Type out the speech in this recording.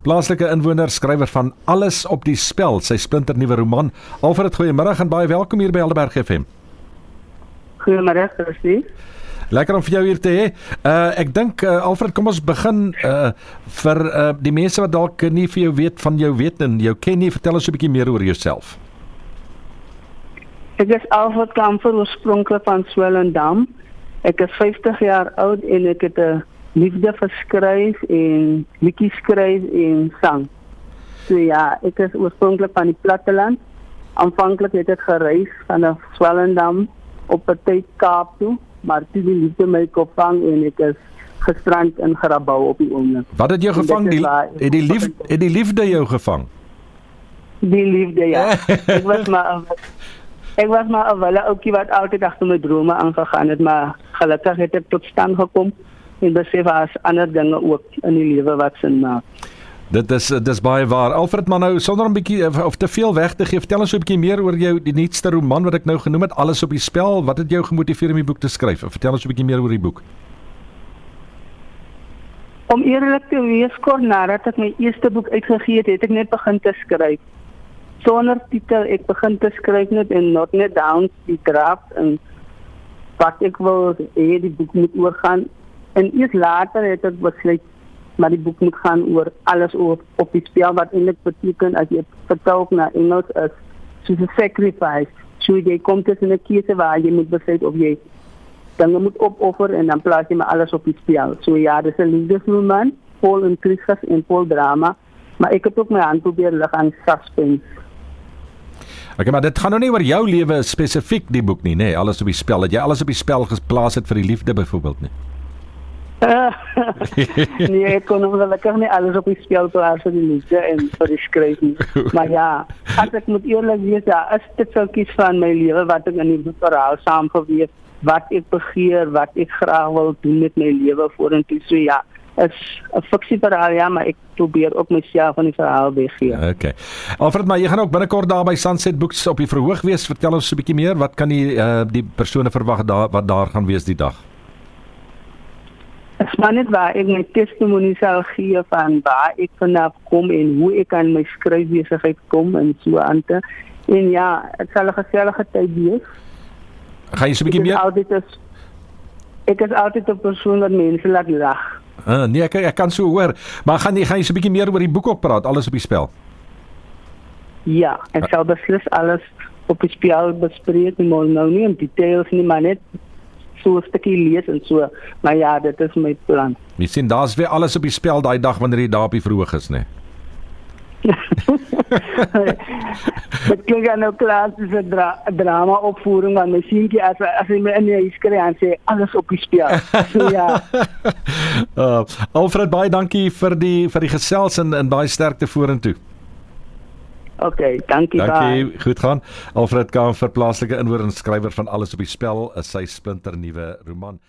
Plaaslike inwoner, skrywer van Alles op die spel, sy splinternuwe roman. Alfred, goeiemiddag en baie welkom hier by Helderberg FM. Goeiemôre, Christie. Lekker om vir jou hier te hê. Ek dink Alfred, kom ons begin vir die mense wat dalk nie vir jou weet van jou weet en jou ken nie, vertel ons 'n bietjie meer oor jouself. Ek is Alfred Kamfer, oorspronklik van Swellendam. Ek is 50 jaar oud en ek het 'n liefde vir skryf en liedjies skryf en sang. So ja, ek is oorspronklik van die platteland. Aanvanklik het ek gereis vanaf Swellendam op 'n tyd Kaap toe, maar toe die liefde my kop vang en ek is gestrand in Grabouw op die oomblik. Wat het jou gevang? Het die liefde jou gevang? Die liefde, ja. Ek was maar 'n wille ouetjie wat altyd agter my drome aangegaan het, maar gelukkig het ek tot stand gekom en besef as ander dinge ook in die lewe wat sin maak. Dit is baie waar. Alfred, maar nou sonder 'n bietjie of te veel weg te gee, vertel ons so 'n bietjie meer oor jou die nuutste roman wat ek nou genoem het, Alles op die spel. Wat het jou gemotiveer om die boek te skryf? Vertel ons so 'n bietjie meer oor die boek. Om eerlik te wees, kort nadat ek my eerste boek uitgegee het ek net begin te skryf. Sonder titel, ek begin te skryf net en not net down die draft en wat ek wil hê die boek moet oorgaan. En eers later het ek besluit maar die boek moet gaan oor alles op die spel, wat eintlik beteken as jy vertaal na Engels is soos 'n sacrifice. So jy kom tussen 'n keuse waar jy moet besluit of jy dinge moet opoffer en dan plaas jy maar alles op die spel. So ja, dis 'n liefdesroman, vol intriges en vol drama, maar ek het ook my hand probeer lig aan suspense. Okay, maar dit gaan nou nie oor jou lewe spesifiek die boek nie, nê? Alles op die spel. Het jy alles op die spel geplaas het vir die liefde byvoorbeeld nie? Nee, ek kon gelukkig nie alles op die spel plaas vir die liefde en vir die skryf nie. Maar ja, as ek moet eerlik wees, ja, is dit sulkies van my lewe wat ek in die verhaal saamgeweef, wat ek begeer, wat ek graag wil doen met my lewe vorentoe. So ja, is 'n fiksieverhaal, ja, maar ek probeer ook myself van die verhaal weggee. Okay. Alfred, maar jy gaan ook binnekort daar by Sunset Books op die verhoog wees. Vertel ons so 'n bietjie meer, wat kan die persone verwag wat daar gaan wees die dag? Is maar net waar ek my testimonie sal gee van waar ek vanaf kom en hoe ek aan my skryfbesigheid kom en so aan te. En ja, het sal 'n gesellige tyd wees. Gaan jy so 'n bietjie meer? Ek is altyd 'n persoon wat mense laat lag. Nee, ek kan so hoor. Maar gaan jy so 'n bietjie meer oor die boek ook praat, Alles op die spel? Ja, ek sal beslis alles op die spel bespreek, maar nou nie in details nie, maar net so 'n stukkie lees en so. Maar ja, dit is my plan. Jy sien, daar's weer alles op die spel daai dag wanneer jy daar op die verhoog is, né? Dit klink nou klaar soos 'n drama opvoering van my seentjie as hy my in die huis kry en sê alles op die spel. So ja. Alfred, baie dankie vir die gesels en baie sterkte vorentoe. Okay, dankie. Goed gaan. Alfred Kamfer, plaaslike inwoner en skrywer van Alles op die spel, is sy splinternuwe roman.